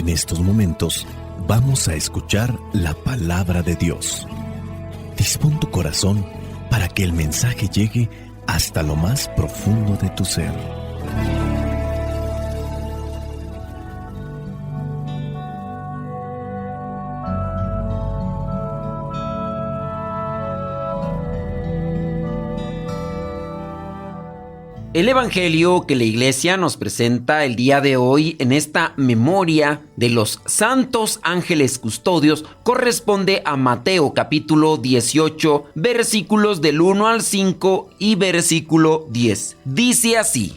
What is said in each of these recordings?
En estos momentos vamos a escuchar la palabra de Dios. Dispón tu corazón para que el mensaje llegue hasta lo más profundo de tu ser. El evangelio que la iglesia nos presenta el día de hoy en esta memoria de los santos ángeles custodios corresponde a Mateo capítulo 18, versículos del 1 al 5 y versículo 10. Dice así: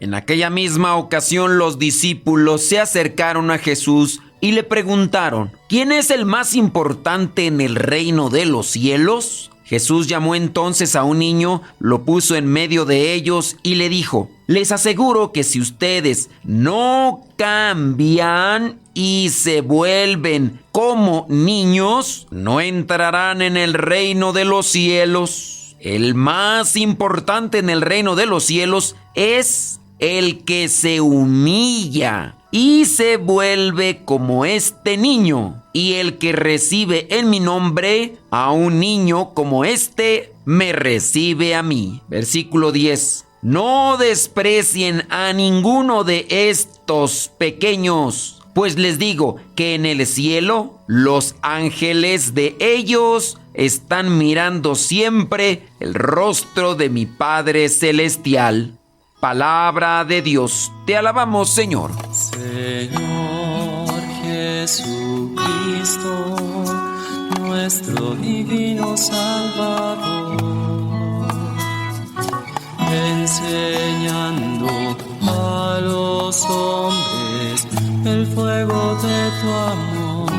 En aquella misma ocasión los discípulos se acercaron a Jesús y le preguntaron: ¿Quién es el más importante en el reino de los cielos? Jesús llamó entonces a un niño, lo puso en medio de ellos y le dijo: Les aseguro que si ustedes no cambian y se vuelven como niños, no entrarán en el reino de los cielos. El más importante en el reino de los cielos es el que se humilla y se vuelve como este niño, y el que recibe en mi nombre a un niño como este, me recibe a mí. Versículo 10. No desprecien a ninguno de estos pequeños, pues les digo que en el cielo los ángeles de ellos están mirando siempre el rostro de mi Padre Celestial. Palabra de Dios, te alabamos, Señor. Señor Jesucristo, nuestro divino Salvador, enseñando a los hombres el fuego de tu amor.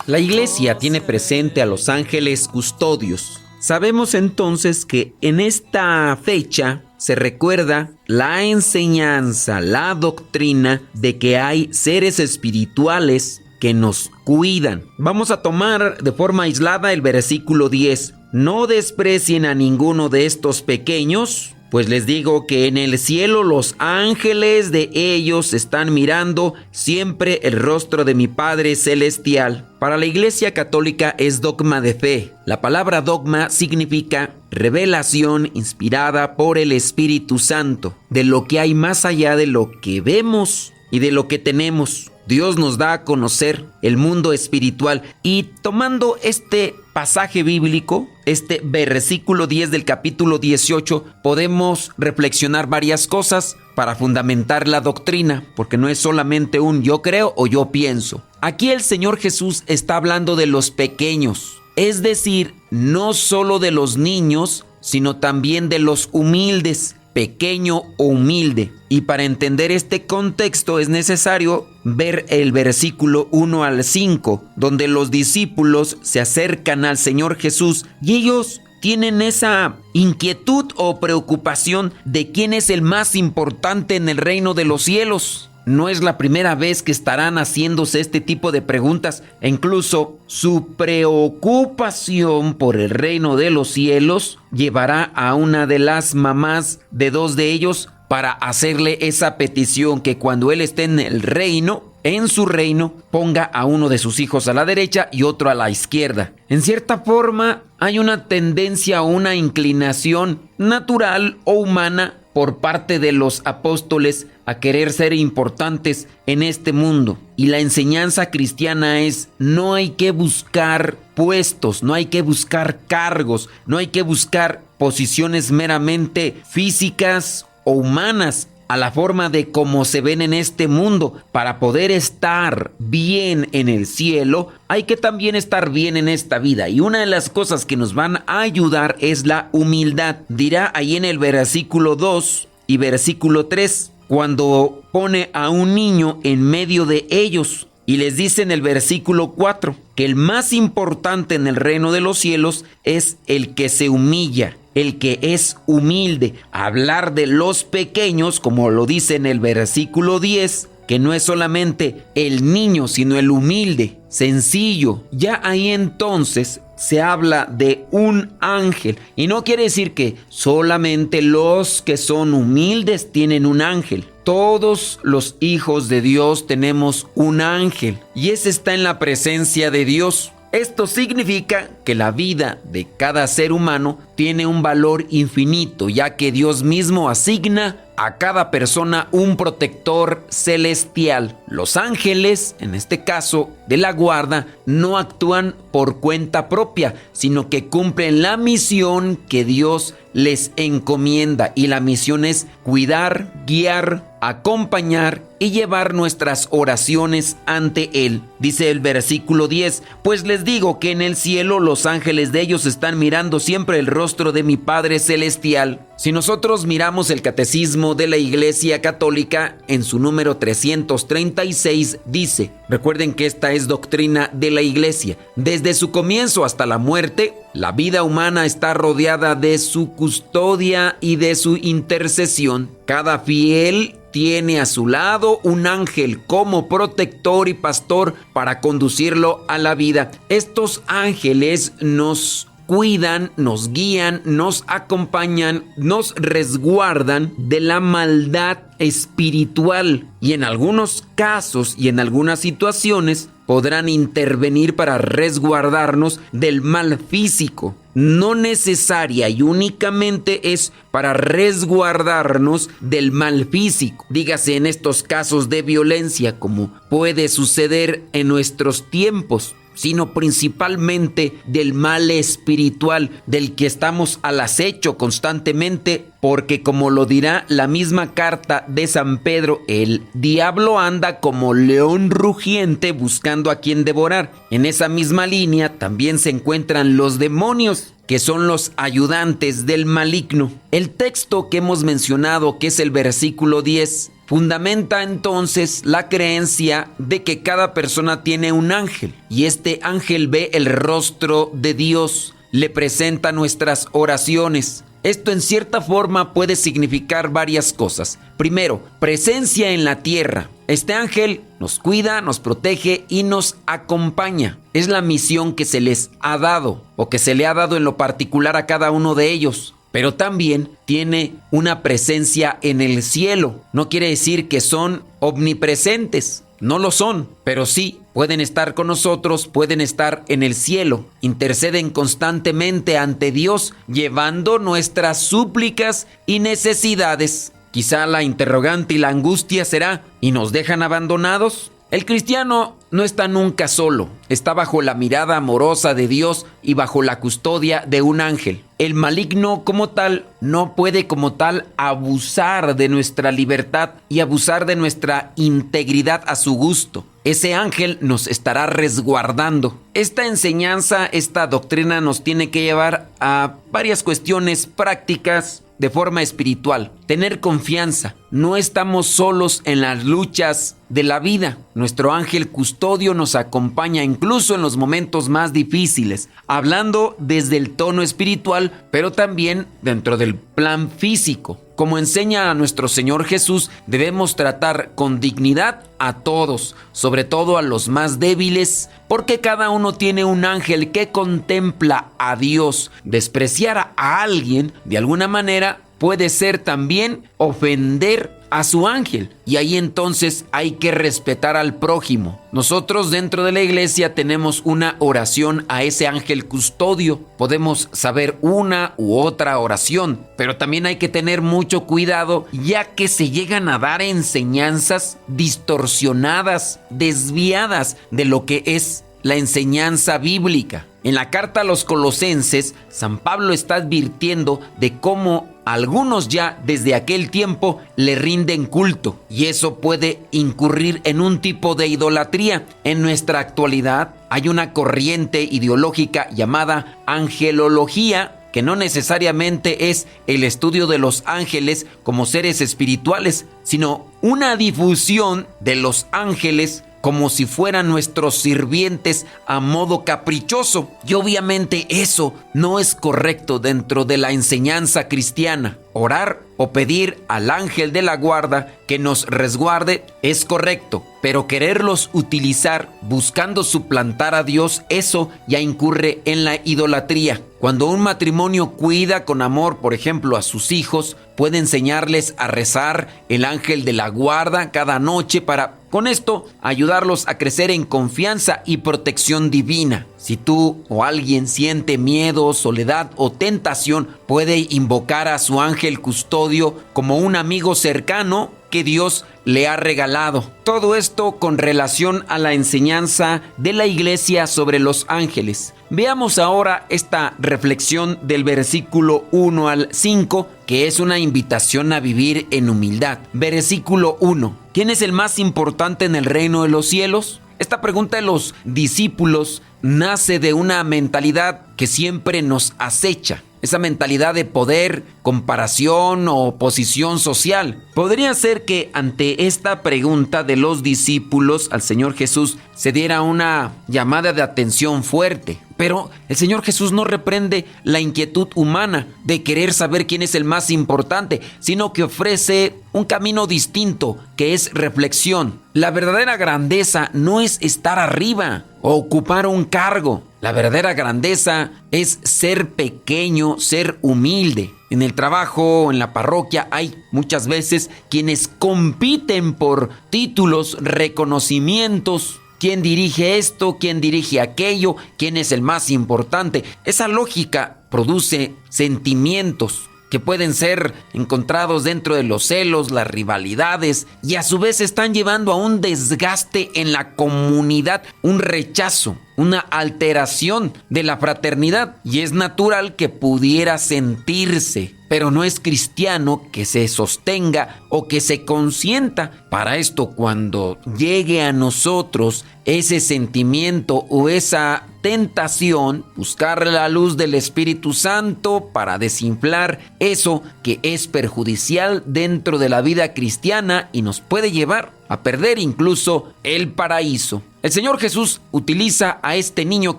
La iglesia tiene presente a los ángeles custodios. Sabemos entonces que en esta fecha se recuerda la enseñanza, la doctrina de que hay seres espirituales que nos cuidan. Vamos a tomar de forma aislada el versículo 10. No desprecien a ninguno de estos pequeños, pues les digo que en el cielo los ángeles de ellos están mirando siempre el rostro de mi Padre Celestial. Para la Iglesia Católica es dogma de fe. La palabra dogma significa revelación inspirada por el Espíritu Santo, de lo que hay más allá de lo que vemos y de lo que tenemos. Dios nos da a conocer el mundo espiritual, y tomando este pasaje bíblico, este versículo 10 del capítulo 18, podemos reflexionar varias cosas para fundamentar la doctrina, porque no es solamente un yo creo o yo pienso. Aquí el Señor Jesús está hablando de los pequeños, es decir, no solo de los niños, sino también de los humildes, pequeño o humilde. Y para entender este contexto es necesario ver el versículo 1 al 5, donde los discípulos se acercan al Señor Jesús y ellos tienen esa inquietud o preocupación de quién es el más importante en el reino de los cielos. No es la primera vez que estarán haciéndose este tipo de preguntas, e incluso su preocupación por el reino de los cielos llevará a una de las mamás de dos de ellos para hacerle esa petición, que cuando él esté en el reino, en su reino, ponga a uno de sus hijos a la derecha y otro a la izquierda. En cierta forma, hay una tendencia o una inclinación natural o humana por parte de los apóstoles a querer ser importantes en este mundo. Y la enseñanza cristiana es: no hay que buscar puestos, no hay que buscar cargos, no hay que buscar posiciones meramente físicas o humanas a la forma de cómo se ven en este mundo. Para poder estar bien en el cielo, hay que también estar bien en esta vida. Y una de las cosas que nos van a ayudar es la humildad. Dirá ahí en el versículo 2 y versículo 3, cuando pone a un niño en medio de ellos. Y les dice en el versículo 4 que el más importante en el reino de los cielos es el que se humilla, el que es humilde. Hablar de los pequeños, como lo dice en el versículo 10, que no es solamente el niño, sino el humilde, sencillo. Ya ahí entonces se habla de un ángel. Y no quiere decir que solamente los que son humildes tienen un ángel. Todos los hijos de Dios tenemos un ángel y ese está en la presencia de Dios. Esto significa que la vida de cada ser humano tiene un valor infinito, ya que Dios mismo asigna a cada persona un protector celestial. Los ángeles, en este caso de la guarda, no actúan por cuenta propia, sino que cumplen la misión que Dios les encomienda, y la misión es cuidar, guiar, acompañar y llevar nuestras oraciones ante Él. Dice el versículo 10, pues les digo que en el cielo los ángeles de ellos están mirando siempre el rostro de mi Padre Celestial. Si nosotros miramos el Catecismo de la Iglesia Católica, en su número 336 dice, recuerden que esta es doctrina de la Iglesia, desde su comienzo hasta la muerte, la vida humana está rodeada de su custodia y de su intercesión. Cada fiel tiene a su lado un ángel como protector y pastor para conducirlo a la vida. Estos ángeles nos cuidan, nos guían, nos acompañan, nos resguardan de la maldad espiritual y en algunos casos y en algunas situaciones podrán intervenir para resguardarnos del mal físico. No necesaria y únicamente es para resguardarnos del mal físico. Dígase en estos casos de violencia, como puede suceder en nuestros tiempos, sino principalmente del mal espiritual, del que estamos al acecho constantemente, porque como lo dirá la misma carta de San Pedro, el diablo anda como león rugiente buscando a quien devorar. En esa misma línea también se encuentran los demonios, que son los ayudantes del maligno. El texto que hemos mencionado, que es el versículo 10, fundamenta entonces la creencia de que cada persona tiene un ángel y este ángel ve el rostro de Dios, le presenta nuestras oraciones. Esto en cierta forma puede significar varias cosas. Primero, presencia en la tierra. Este ángel nos cuida, nos protege y nos acompaña. Es la misión que se les ha dado o que se le ha dado en lo particular a cada uno de ellos. Pero también tiene una presencia en el cielo. No quiere decir que son omnipresentes, no lo son, pero sí pueden estar con nosotros, pueden estar en el cielo. Interceden constantemente ante Dios, llevando nuestras súplicas y necesidades. Quizá la interrogante y la angustia será, ¿y nos dejan abandonados? El cristiano no está nunca solo, está bajo la mirada amorosa de Dios y bajo la custodia de un ángel. El maligno como tal no puede como tal abusar de nuestra libertad y abusar de nuestra integridad a su gusto. Ese ángel nos estará resguardando. Esta enseñanza, esta doctrina nos tiene que llevar a varias cuestiones prácticas de forma espiritual. Tener confianza. No estamos solos en las luchas de la vida. Nuestro ángel custodio nos acompaña incluso en los momentos más difíciles, hablando desde el tono espiritual, pero también dentro del plan físico. Como enseña a nuestro Señor Jesús, debemos tratar con dignidad a todos, sobre todo a los más débiles, porque cada uno tiene un ángel que contempla a Dios. Despreciar a alguien de alguna manera puede ser también ofender a su ángel, y ahí entonces hay que respetar al prójimo. Nosotros dentro de la iglesia tenemos una oración a ese ángel custodio. Podemos saber una u otra oración, pero también hay que tener mucho cuidado, ya que se llegan a dar enseñanzas distorsionadas, desviadas de lo que es la enseñanza bíblica. En la carta a los Colosenses, San Pablo está advirtiendo de cómo algunos ya desde aquel tiempo le rinden culto, y eso puede incurrir en un tipo de idolatría. En nuestra actualidad hay una corriente ideológica llamada angelología, que no necesariamente es el estudio de los ángeles como seres espirituales, sino una difusión de los ángeles como si fueran nuestros sirvientes a modo caprichoso. Y obviamente eso no es correcto dentro de la enseñanza cristiana. Orar o pedir al ángel de la guarda que nos resguarde es correcto, pero quererlos utilizar buscando suplantar a Dios, eso ya incurre en la idolatría. Cuando un matrimonio cuida con amor, por ejemplo, a sus hijos, puede enseñarles a rezar el ángel de la guarda cada noche para, con esto, ayudarlos a crecer en confianza y protección divina. Si tú o alguien siente miedo, soledad o tentación, puede invocar a su ángel custodio como un amigo cercano que Dios le ha regalado. Todo esto con relación a la enseñanza de la Iglesia sobre los ángeles. Veamos ahora esta reflexión del versículo 1 al 5, que es una invitación a vivir en humildad. Versículo 1. ¿Quién es el más importante en el reino de los cielos? Esta pregunta de los discípulos nace de una mentalidad que siempre nos acecha. Esa mentalidad de poder, comparación o posición social. Podría ser que ante esta pregunta de los discípulos al Señor Jesús se diera una llamada de atención fuerte. Pero el Señor Jesús no reprende la inquietud humana de querer saber quién es el más importante, sino que ofrece un camino distinto, que es reflexión. La verdadera grandeza no es estar arriba o ocupar un cargo. La verdadera grandeza es ser pequeño, ser humilde. En el trabajo, en la parroquia, hay muchas veces quienes compiten por títulos, reconocimientos. ¿Quién dirige esto? ¿Quién dirige aquello? ¿Quién es el más importante? Esa lógica produce sentimientos que pueden ser encontrados dentro de los celos, las rivalidades, y a su vez están llevando a un desgaste en la comunidad, un rechazo, una alteración de la fraternidad. Y es natural que pudiera sentirse, pero no es cristiano que se sostenga o que se consienta. Para esto, cuando llegue a nosotros ese sentimiento o esa tentación, buscar la luz del Espíritu Santo para desinflar eso que es perjudicial dentro de la vida cristiana y nos puede llevar a perder incluso el paraíso. El Señor Jesús utiliza a este niño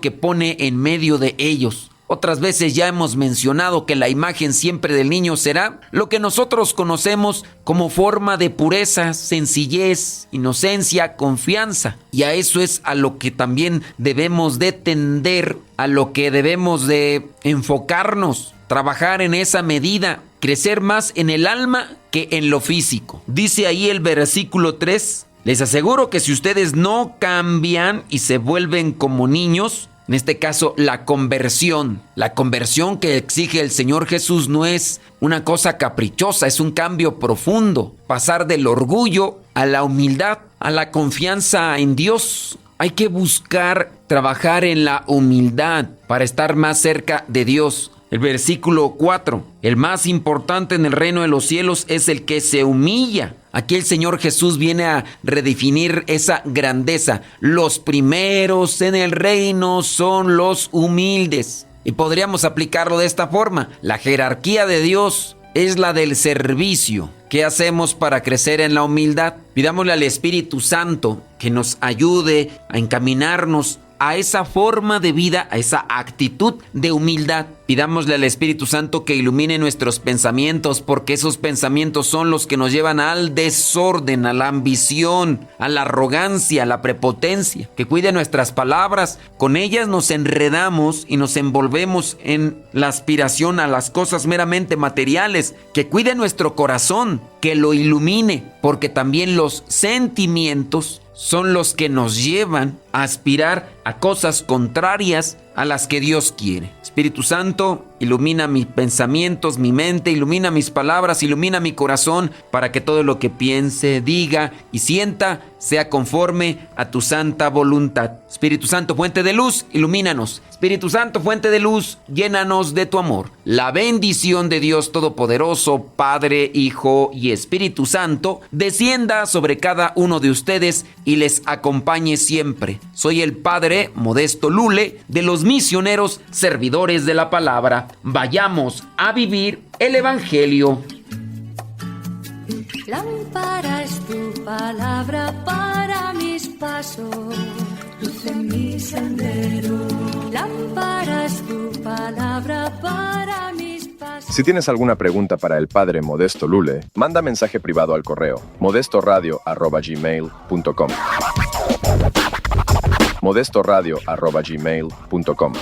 que pone en medio de ellos. Otras veces ya hemos mencionado que la imagen siempre del niño será lo que nosotros conocemos como forma de pureza, sencillez, inocencia, confianza. Y a eso es a lo que también debemos de tender, a lo que debemos de enfocarnos, trabajar en esa medida, crecer más en el alma que en lo físico. Dice ahí el versículo 3, les aseguro que si ustedes no cambian y se vuelven como niños, en este caso, la conversión que exige el Señor Jesús no es una cosa caprichosa, es un cambio profundo. Pasar del orgullo a la humildad, a la confianza en Dios. Hay que buscar trabajar en la humildad para estar más cerca de Dios. El versículo 4, el más importante en el reino de los cielos es el que se humilla. Aquí el Señor Jesús viene a redefinir esa grandeza. Los primeros en el reino son los humildes. Y podríamos aplicarlo de esta forma. La jerarquía de Dios es la del servicio. ¿Qué hacemos para crecer en la humildad? Pidámosle al Espíritu Santo que nos ayude a encaminarnos a esa forma de vida, a esa actitud de humildad. Pidámosle al Espíritu Santo que ilumine nuestros pensamientos, porque esos pensamientos son los que nos llevan al desorden, a la ambición, a la arrogancia, a la prepotencia. Que cuide nuestras palabras, con ellas nos enredamos y nos envolvemos en la aspiración a las cosas meramente materiales. Que cuide nuestro corazón, que lo ilumine, porque también los sentimientos son los que nos llevan a aspirar a cosas contrarias a las que Dios quiere. Espíritu Santo, ilumina mis pensamientos, mi mente, ilumina mis palabras, ilumina mi corazón, para que todo lo que piense, diga y sienta sea conforme a tu santa voluntad. Espíritu Santo, fuente de luz, ilumínanos. Espíritu Santo, fuente de luz, llénanos de tu amor. La bendición de Dios Todopoderoso, Padre, Hijo y Espíritu Santo, descienda sobre cada uno de ustedes y les acompañe siempre. Soy el Padre Modesto Lule, de los misioneros servidores de la palabra. Vayamos a vivir el Evangelio. Lámpara es tu palabra para mis pasos, luz en mi sendero. Lámpara es tu palabra para mis pasos. Si tienes alguna pregunta para el Padre Modesto Lule, manda mensaje privado al correo modestoradio@gmail.com. modestoradio@gmail.com.